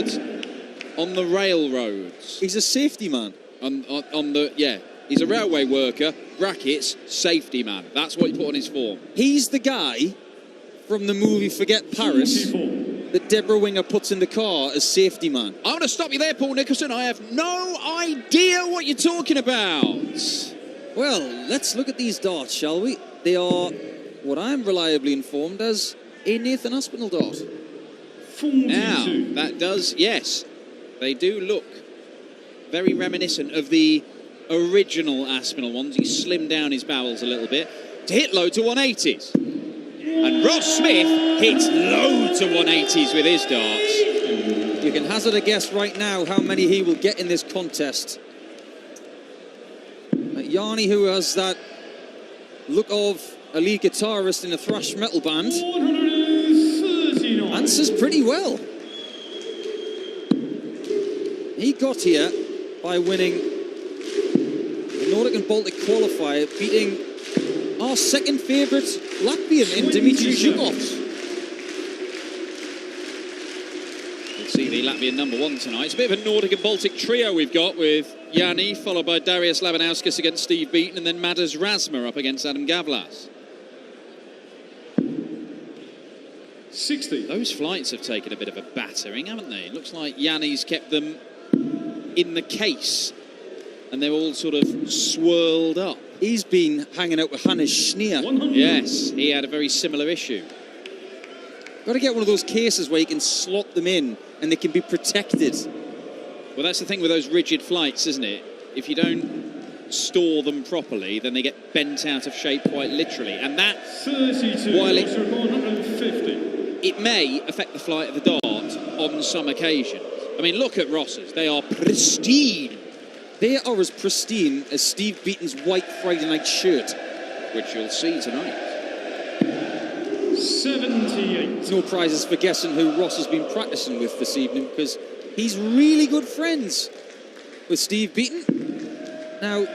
third on the railroads. He's a safety man. He's a railway worker, brackets, safety man. That's what he put on his form. He's the guy from the movie Forget Paris that Deborah Winger puts in the car as safety man. I want to stop you there, Paul Nicholson. I have no idea what you're talking about. Well, let's look at these darts, shall we? They are what I'm reliably informed as a Nathan Aspinall dart. 42. Now, that does, yes, they do look very reminiscent of the original Aspinall ones. He slimmed down his barrels a little bit to hit loads of 180s. And Ross Smith hits loads of 180s with his darts. You can hazard a guess right now how many he will get in this contest. Jani, who has that look of a lead guitarist in a thrash metal band, answers pretty well. He got here by winning the Nordic and Baltic qualifier, beating our second favourite Latvian in Dimitri Zhukov. We'll see the Latvian number one tonight. It's a bit of a Nordic and Baltic trio we've got, with Jani, followed by Darius Labanauskas against Steve Beaton, and then Madas Razma up against Adam Gavlas. 60. Those flights have taken a bit of a battering, haven't they? It looks like Jani's kept them in the case, and they're all sort of swirled up. He's been hanging out with Hannes Schneer. 100. Yes, he had a very similar issue. Got to get one of those cases where you can slot them in and they can be protected. Well, that's the thing with those rigid flights, isn't it? If you don't store them properly, then they get bent out of shape quite literally. And that, 32. while it 150. may affect the flight of the dart on some occasions. I mean, look at Ross's. They are pristine. They are as pristine as Steve Beaton's white Friday night shirt, which you'll see tonight. 78. No prizes for guessing who Ross has been practicing with this evening, because he's really good friends with Steve Beaton. Now,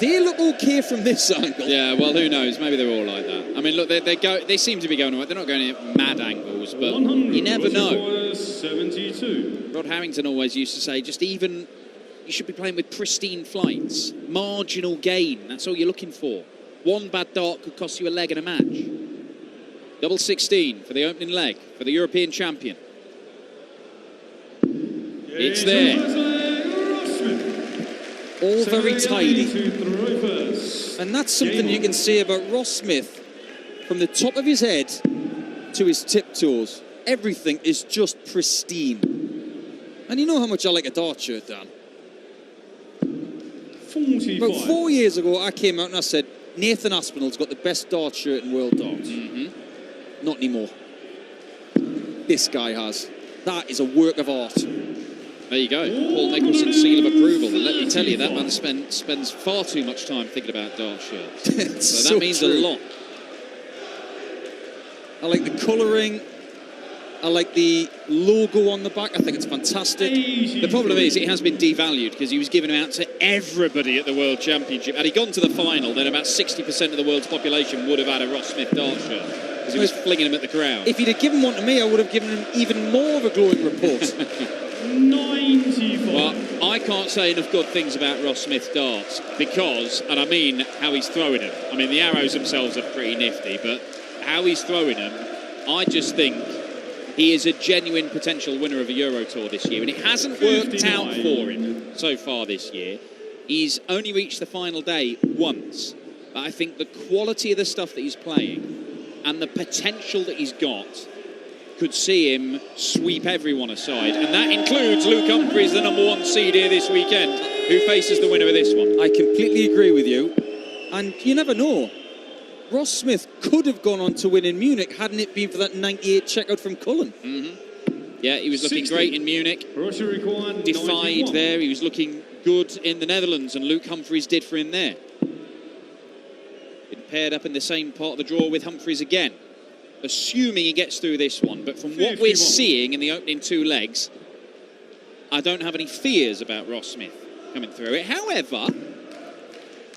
they look okay from this angle. Yeah, well, who knows? Maybe they're all like that. I mean, look, they seem to be going all right. They're not going at mad angles, but you never know. 72. Rod Harrington always used to say, you should be playing with pristine flights. Marginal gain, that's all you're looking for. One bad dart could cost you a leg in a match. Double 16 for the opening leg for the European champion. It's there. All very tidy. And that's something you can say about Ross Smith. From the top of his head to his tiptoes, everything is just pristine. And you know how much I like a dart shirt, Dan. 45. About 4 years ago, I came out and I said, Nathan Aspinall's got the best dart shirt in world darts. Not anymore. This guy has. That is a work of art. There you go. Paul Nicholson's seal of approval. And let me tell you, that man spends far too much time thinking about dart shirts. So that means true. a lot. I like the colouring. I like the logo on the back. I think it's fantastic. The problem is it has been devalued because he was given out to everybody at the World Championship. Had he gone to the final, then about 60% of the world's population would have had a Ross Smith dart shirt because he was flinging them at the crowd. If he'd have given one to me, I would have given him even more of a glowing report. 94. Well, I can't say enough good things about Ross Smith darts because, and I mean how he's throwing them. I mean, the arrows themselves are pretty nifty, but how he's throwing them, I just think he is a genuine potential winner of a Euro Tour this year, and it hasn't worked out for him so far this year. He's only reached the final day once, but I think the quality of the stuff that he's playing and the potential that he's got could see him sweep everyone aside, and that includes Luke Humphries, the number one seed here this weekend, who faces the winner of this one. I completely agree with you, and you never know. Ross Smith could have gone on to win in Munich hadn't it been for that 98 checkout from Cullen. Yeah, he was looking 60. great in Munich. Russia required Defied 91. there. He was looking good in the Netherlands, and Luke Humphries did for him there. Been paired up in the same part of the draw with Humphries again, assuming he gets through this one. But from what we're 51. seeing in the opening two legs, I don't have any fears about Ross Smith coming through it. However,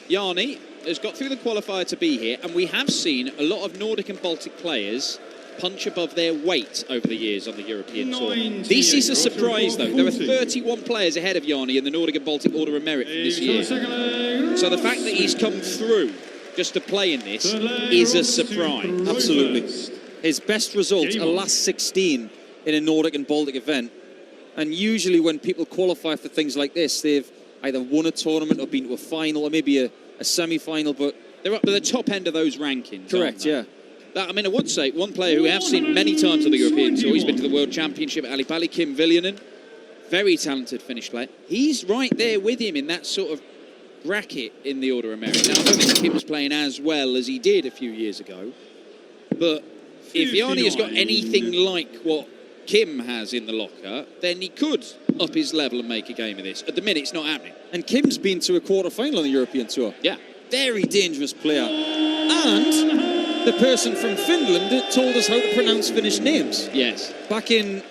Jani has got through the qualifier to be here, and we have seen a lot of Nordic and Baltic players punch above their weight over the years on the European Tour. 98, This is a surprise, though. There are 40. 31 players ahead of Jani in the Nordic and Baltic Order of Merit this year. So the fact that he's come through just to play in this is a surprise. Absolutely. His best result, a last 16 in a Nordic and Baltic event. And usually when people qualify for things like this, they've either won a tournament or been to a final or maybe a semi-final, but They're up to the top end of those rankings. correct, yeah. I mean, I would say one player who we have seen many times on the European Tour, he's been to the World Championship at Alipali, Kim Viljanen. Very talented Finnish player. He's right there with him in that sort of bracket in the Order of Merit. Now, I don't think Kim's playing as well as he did a few years ago, but if Jani has got anything like what Kim has in the locker, then he could up his level and make a game of this. At the minute, it's not happening. And Kim's been to a quarter-final on the European Tour. Yeah. Very dangerous player. And the person from Finland told us how to pronounce Finnish names. Yes. Back in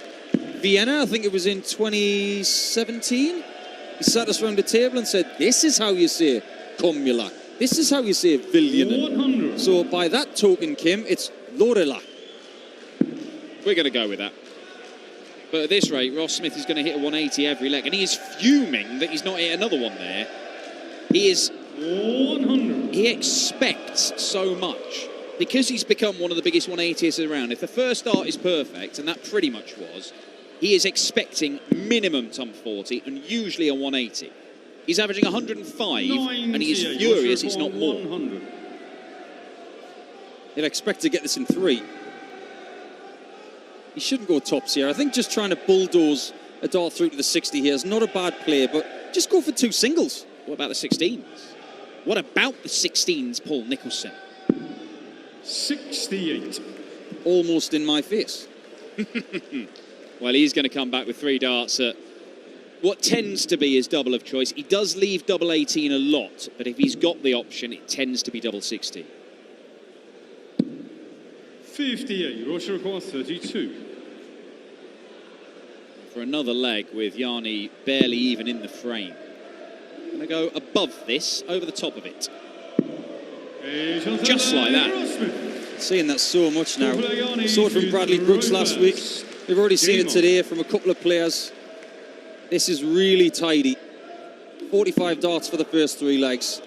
Vienna, I think it was in 2017, he sat us around the table and said, this is how you say Kommila. This is how you say Viljanen. 100. So by that token, Kim, it's Laurila. We're going to go with that. But at this rate, Ross Smith is going to hit a 180 every leg, and he is fuming that he's not hit another one there. He is... 100. He expects so much because he's become one of the biggest 180s around. If the first start is perfect, and that pretty much was, he is expecting minimum top 40 and usually a 180. He's averaging 105, and he is furious it's not more. 100. He'll expect to get this in 3. He shouldn't go tops here. I think just trying to bulldoze a dart through to the 60 here is not a bad play, but just go for 2 singles. What about the 16s? What about the 16s, Paul Nicholson? 68. Almost in my face. Well, he's going to come back with 3 darts at what tends to be his double of choice. He does leave double 18 a lot, but if he's got the option, it tends to be double 16. 58. Russia requires 32. For another leg with Jani barely even in the frame. Going to go above this, over the top of it. Just like that. Seeing that so much now. Saw it from Bradley Brooks last week. We've already seen it today from a couple of players. This is really tidy. 45 darts for the first 3 legs.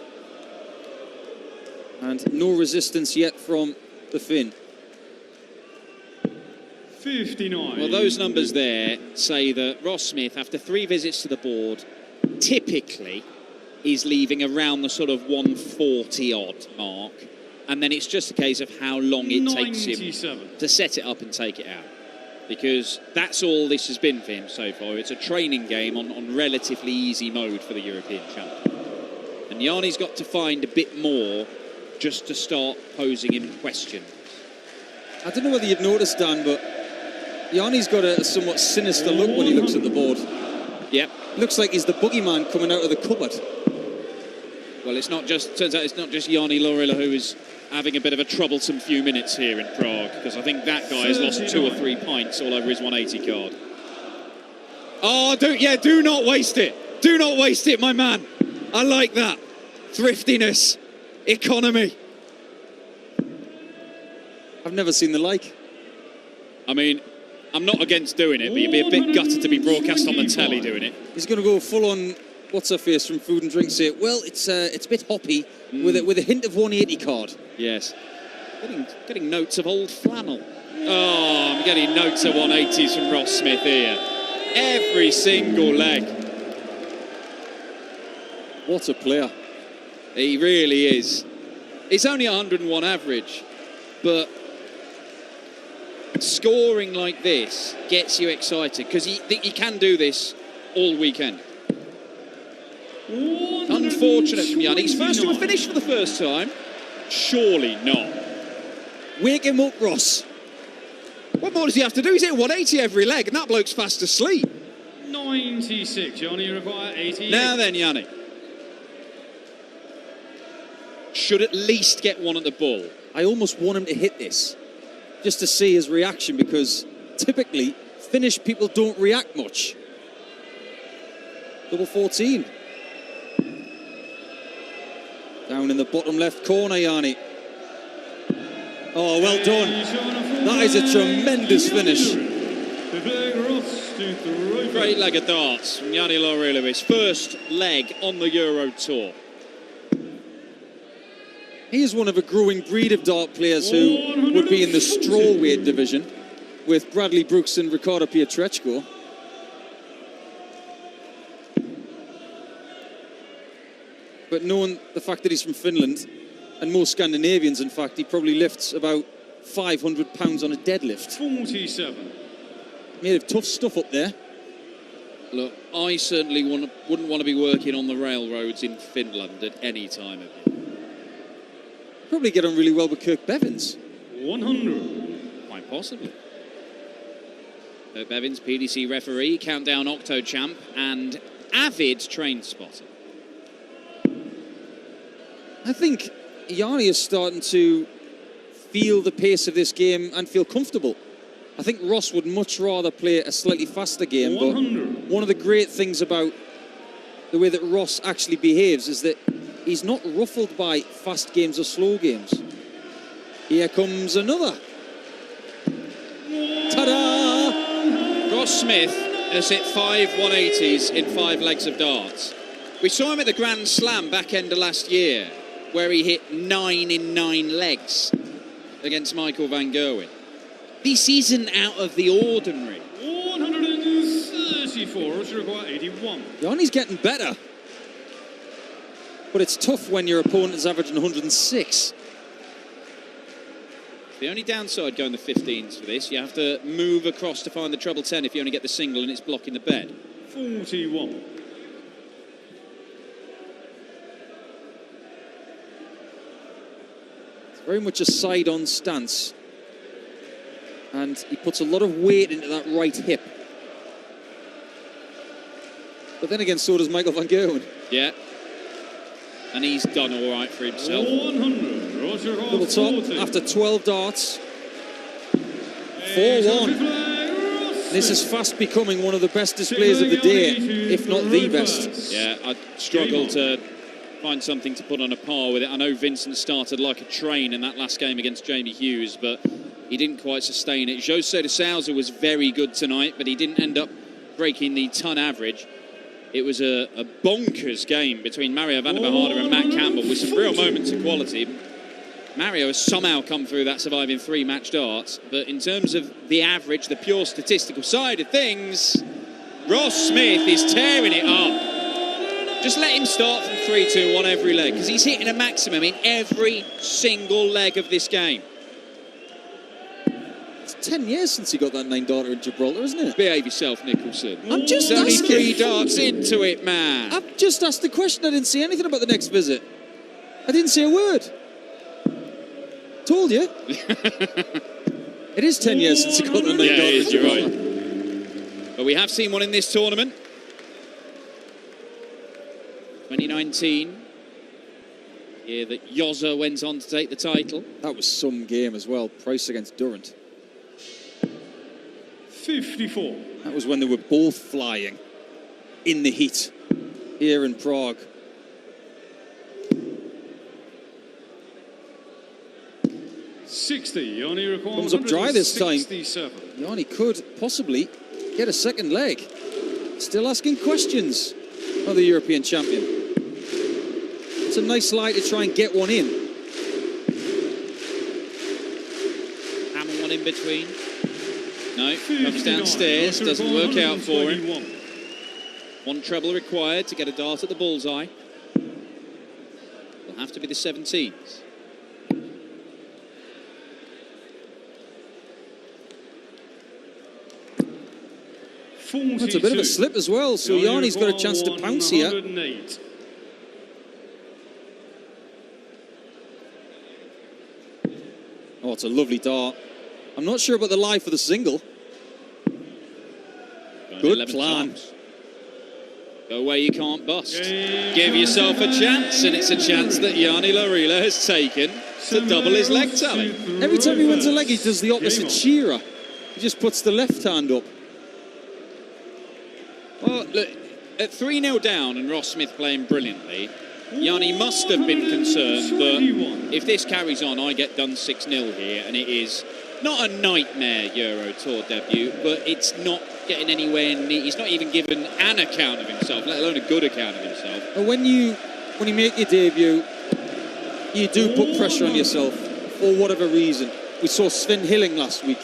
And no resistance yet from the Finn. 59. Well, those numbers there say that Ross Smith, after 3 visits to the board, typically is leaving around the sort of 140-odd mark. And then it's just a case of how long it takes him to set it up and take it out. Because that's all this has been for him so far. It's a training game on relatively easy mode for the European champion. And Jani's got to find a bit more just to start posing him questions. I don't know whether you've noticed, Dan, but Jani's got a somewhat sinister look when he looks at the board. Yep. Looks like he's the boogeyman coming out of the cupboard. Well, turns out it's not just Jani Laurila who is having a bit of a troublesome few minutes here in Prague, because I think that guy has lost 2 or 3 pints all over his 180 card. Oh, do not waste it. Do not waste it, my man. I like that. Thriftiness. Economy. I've never seen the like. I mean, I'm not against doing it, but you'd be a bit gutted to be broadcast on the telly doing it. He's going to go full on, what's her face from Food and Drink, say, well, it's a bit hoppy with a hint of 180 card. Yes. Getting notes of old flannel. Oh, I'm getting notes of 180s from Ross Smith here. Every single leg. What a player. He really is. He's only 101 average, but scoring like this gets you excited because he can do this all weekend. Unfortunate from Jani. He's first to a finish for the first time. Surely not. Wake him up, Ross. What more does he have to do? He's hit 180 every leg, and that bloke's fast asleep. 96. Jani require 88. Now then, Jani. Should at least get one at the bull. I almost want him to hit this, just to see his reaction, because typically Finnish people don't react much. Double 14. Down in the bottom left corner, Jani. Oh, well done. That is a tremendous finish. Great leg of darts from Jani Laurila, his first leg on the Euro Tour. He is one of a growing breed of dart players who would be in the strawweight division with Bradley Brooks and Ricardo Pietreczko. But knowing the fact that he's from Finland, and most Scandinavians, in fact, he probably lifts about 500 pounds on a deadlift. 47. Made of tough stuff up there. Look, I certainly wouldn't want to be working on the railroads in Finland at any time of year. Probably get on really well with Kirk Bevins. 100. Quite possibly. Kirk Bevins, PDC referee, Countdown Octo champ, and avid train spotter. I think Jani is starting to feel the pace of this game and feel comfortable. I think Ross would much rather play a slightly faster game, 100. but one of the great things about the way that Ross actually behaves is that he's not ruffled by fast games or slow games. Here comes another. Ta-da! Ross Smith has hit 5 180s in 5 legs of darts. We saw him at the Grand Slam back end of last year, where he hit 9 in 9 legs against Michael van Gerwen. This isn't out of the ordinary. 134, Russia require 81. Jani's getting better. But it's tough when your opponent is averaging 106. The only downside going the 15s for this, you have to move across to find the treble 10 if you only get the single and it's blocking the bed. 41. It's very much a side-on stance. And he puts a lot of weight into that right hip. But then again, so does Michael van Gerwen. Yeah. And he's done all right for himself. 100, Russia Double top 40. after 12 darts. 4-1. This is fast becoming one of the best displays of the day, if not the best. Yeah, I struggle to find something to put on a par with it. I know Vincent started like a train in that last game against Jamie Hughes, but he didn't quite sustain it. Jose de Sousa was very good tonight, but he didn't end up breaking the ton average. It was a bonkers game between Mario van der Behade and Matt Campbell with some real moments of quality. Mario has somehow come through that surviving 3 match darts, but in terms of the average, the pure statistical side of things, Ross Smith is tearing it up. Just let him start from 3-2 on every leg, because he's hitting a maximum in every single leg of this game. It's 10 years since he got that 9-darter in Gibraltar, isn't it? Behave yourself, Nicholson. I'm just It's only asking. 3 darts into it, man. I've just asked the question. I didn't say anything about the next visit. I didn't say a word. Told you. It is 10 years since he got that 9-darter. Yeah, it is, in you're Gibraltar. right. But we have seen one in this tournament. 2019. Year that Jose went on to take the title. That was some game as well. Price against Durrant. 54. That was when they were both flying in the heat here in Prague. Jani requires Comes up dry this time. 67. Jani could possibly get a second leg. Still asking questions of the European champion. It's a nice lie to try and get one in. Hammer one in between. No, comes downstairs, doesn't work out for him. 1 treble required to get a dart at the bullseye. Will have to be the 17s. That's a bit of a slip as well, so Jani's got a chance to pounce here. 108. Oh, it's a lovely dart. I'm not sure about the lie for the single. Good plan. Times. Go where you can't bust. Give yourself a chance, and it's a chance that Jani Laurila has taken to double his leg tally. Every time he wins a leg, he does the opposite Shearer. He just puts the left hand up. Well, look, at 3-0 down and Ross Smith playing brilliantly, Jani must have been concerned that if this carries on, I get done 6-0 here, and it is not a nightmare Euro Tour debut, but it's not getting anywhere near. He's not even given an account of himself, let alone a good account of himself. And when you make your debut, you do put pressure on yourself for whatever reason. We saw Sven Hilling last week,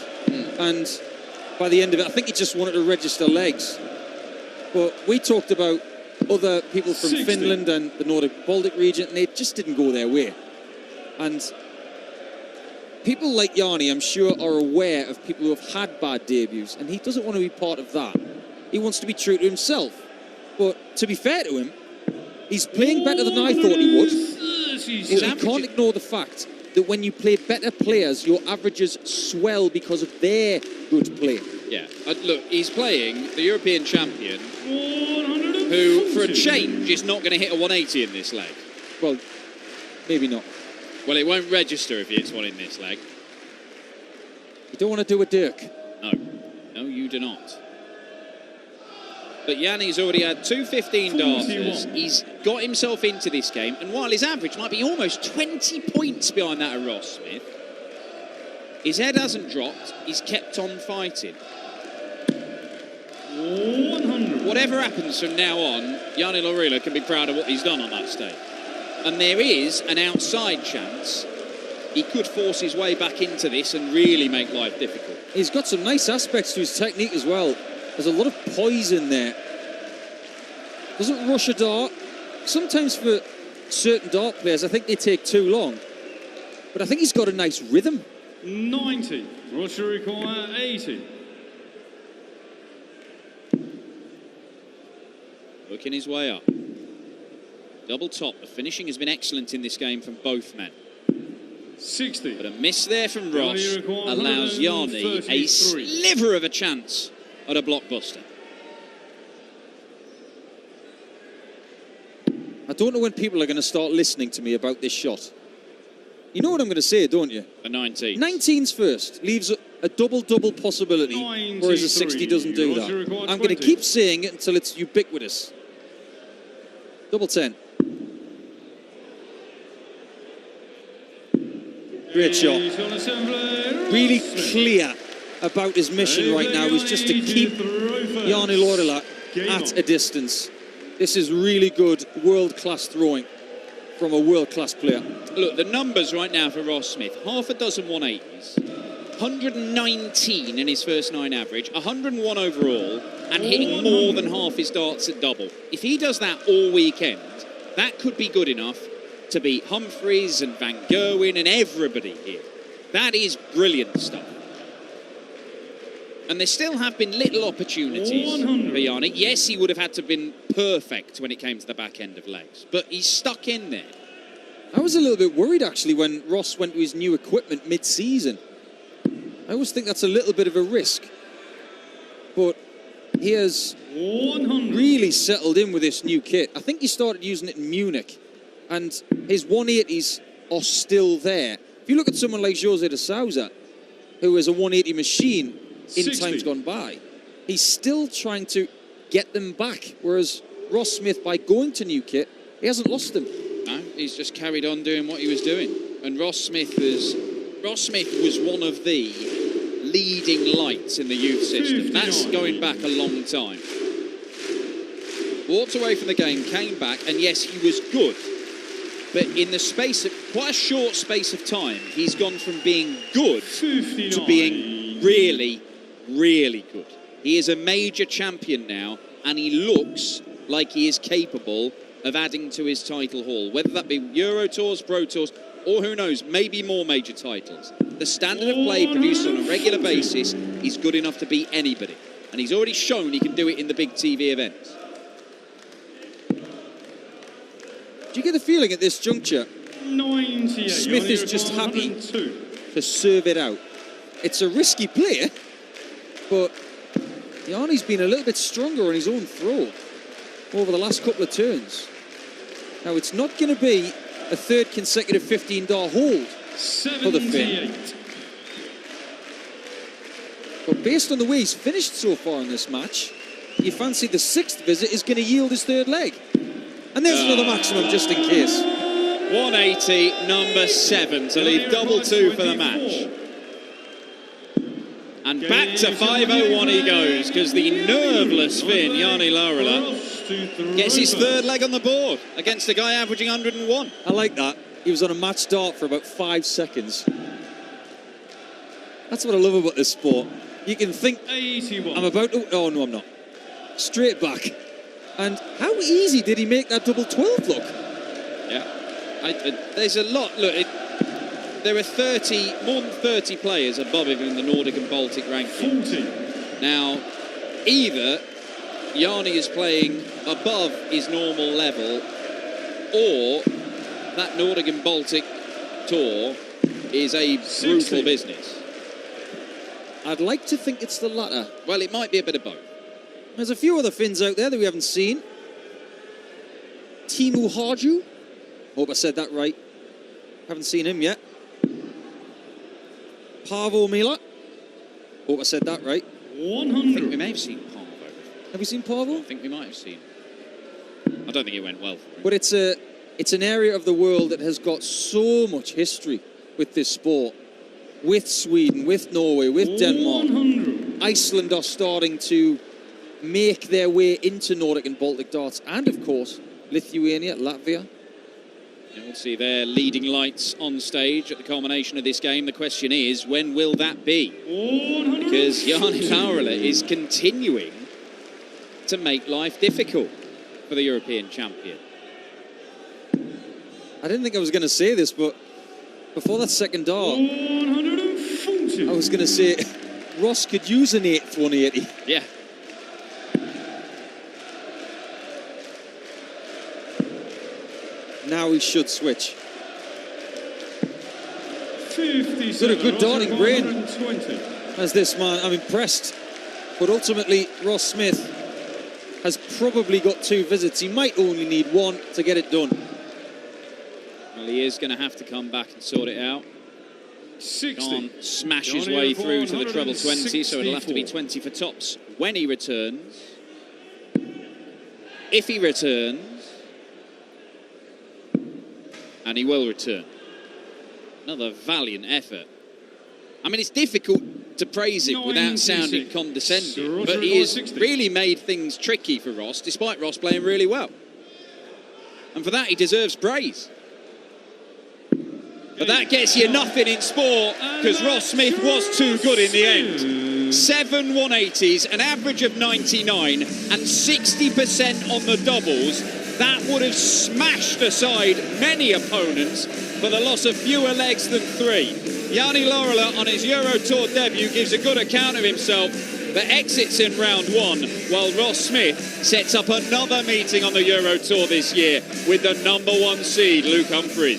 and by the end of it, I think he just wanted to register legs. But we talked about other people from 60. Finland and the Nordic Baltic region, and they just didn't go their way. And people like Jani, I'm sure, are aware of people who have had bad debuts, and he doesn't want to be part of that. He wants to be true to himself. But to be fair to him, he's playing better than I thought he would. But you can't ignore the fact that when you play better players, your averages swell because of their good play. Yeah, look, he's playing the European champion, who, for a change, is not going to hit a 180 in this leg. Well, maybe not. Well, it won't register if he hits one in this leg. You don't want to do a Dirk. No, you do not. But Jani's already had 2 15-darters. He's got himself into this game, and while his average might be almost 20 points behind that of Ross Smith, his head hasn't dropped. He's kept on fighting. 100. Whatever happens from now on, Jani Laurila can be proud of what he's done on that stage. And there is an outside chance he could force his way back into this and really make life difficult. He's got some nice aspects to his technique as well. There's a lot of poise in there. Doesn't rush a dart. Sometimes for certain dart players, I think they take too long. But I think he's got a nice rhythm. 90. Russia require 80. Working his way up. Double top. The finishing has been excellent in this game from both men. 60. But a miss there from Ross allows Jani a sliver of a chance at a blockbuster. I don't know when people are going to start listening to me about this shot. You know what I'm going to say, don't you? A 19. 19's first. Leaves a double-double possibility, whereas a 60 doesn't do that. I'm going to keep saying it until it's ubiquitous. Double 10. Great shot. Really clear about his mission right now is just to keep Jani Laurila at a distance. This is really good world-class throwing from a world-class player. Look, the numbers right now for Ross Smith, half a dozen 180s, 119 in his first 9 average, 101 overall, and hitting more than half his darts at double. If he does that all weekend, that could be good enough to beat Humphreys and Van Gerwen and everybody here. That is brilliant stuff. And there still have been little opportunities for Jani. Yes, he would have had to have been perfect when it came to the back end of legs, but he's stuck in there. I was a little bit worried, actually, when Ross went to his new equipment mid-season. I always think that's a little bit of a risk. But he has really settled in with this new kit. I think he started using it in Munich, and his 180s are still there. If you look at someone like Jose de Souza, who is a 180 machine in 60. times gone by, he's still trying to get them back, whereas Ross Smith, by going to new kit, he hasn't lost them. No, he's just carried on doing what he was doing. And Ross Smith was one of the leading lights in the youth system. That's going back a long time. Walked away from the game, came back, and yes, he was good. But in the space of quite a short space of time, he's gone from being good to being really, really good. He is a major champion now, and he looks like he is capable of adding to his title haul, whether that be Euro Tours, Pro Tours, or who knows, maybe more major titles. The standard of play produced on a regular basis is good enough to beat anybody, and he's already shown he can do it in the big TV events. Do you get the feeling at this juncture 98. Smith is just happy to serve it out? It's a risky play, but Jani's been a little bit stronger on his own throw over the last couple of turns. Now, it's not going to be a third consecutive 15-dart hold for the Finn. But based on the way he's finished so far in this match, you fancy the 6th visit is going to yield his 3rd leg. And there's another maximum just in case. 180, number 7 to leave double 2 for the match. And back to 501 he goes, because the nerveless Finn, Jani Laurila, gets his third leg on the board against a guy averaging 101. I like that. He was on a match start for about 5 seconds. That's what I love about this sport. You can think, 81. I'm about to... Oh, no, I'm not. Straight back. And how easy did he make that double 12 look? Yeah. There's a lot. Look, there are more than 30 players above him in the Nordic and Baltic ranking. 40. Now, either Jani is playing above his normal level, or that Nordic and Baltic tour is a brutal 60. business. I'd like to think it's the latter. Well, it might be a bit of both. There's a few other Finns out there that we haven't seen. Teemu Harju. Hope I said that right. Haven't seen him yet. Paavo Mila. Hope I said that right. I think 100. we may have seen Paavo. Have we seen I Paavo? think we might have seen. I don't think it went well for him. But it's an area of the world that has got so much history with this sport. With Sweden, with Norway, with Denmark. 100. Iceland are starting to make their way into Nordic and Baltic darts. And, of course, Lithuania, Latvia. And we'll see their leading lights on stage at the culmination of this game. The question is, when will that be? 100. Because Jani Laurila is continuing to make life difficult for the European champion. I didn't think I was going to say this, but before that second dart, 140. I was going to say Ross could use an 8th 180. Yeah. Now he should switch. 57. Got a good darting brain. 120. As this man, I'm impressed. But ultimately, Ross Smith has probably got 2 visits. He might only need 1 to get it done. Well, he is going to have to come back and sort it out. 60. Can't smash his Jani way for through to the treble 20, so it'll have to be 164. 20 for tops when he returns. If he returns, and he will return. Another valiant effort. I mean, it's difficult to praise him without sounding 96. condescending, but he has 60. really made things tricky for Ross, despite Ross playing really well. And for that, he deserves praise. But that gets you nothing in sport, because Ross Smith was too good in the end. 7 180s, an average of 99, and 60% on the doubles. That would have smashed aside many opponents for the loss of fewer legs than 3. Jani Laurila on his Euro Tour debut gives a good account of himself, but exits in round 1, while Ross Smith sets up another meeting on the Euro Tour this year with the #1 seed, Luke Humphries.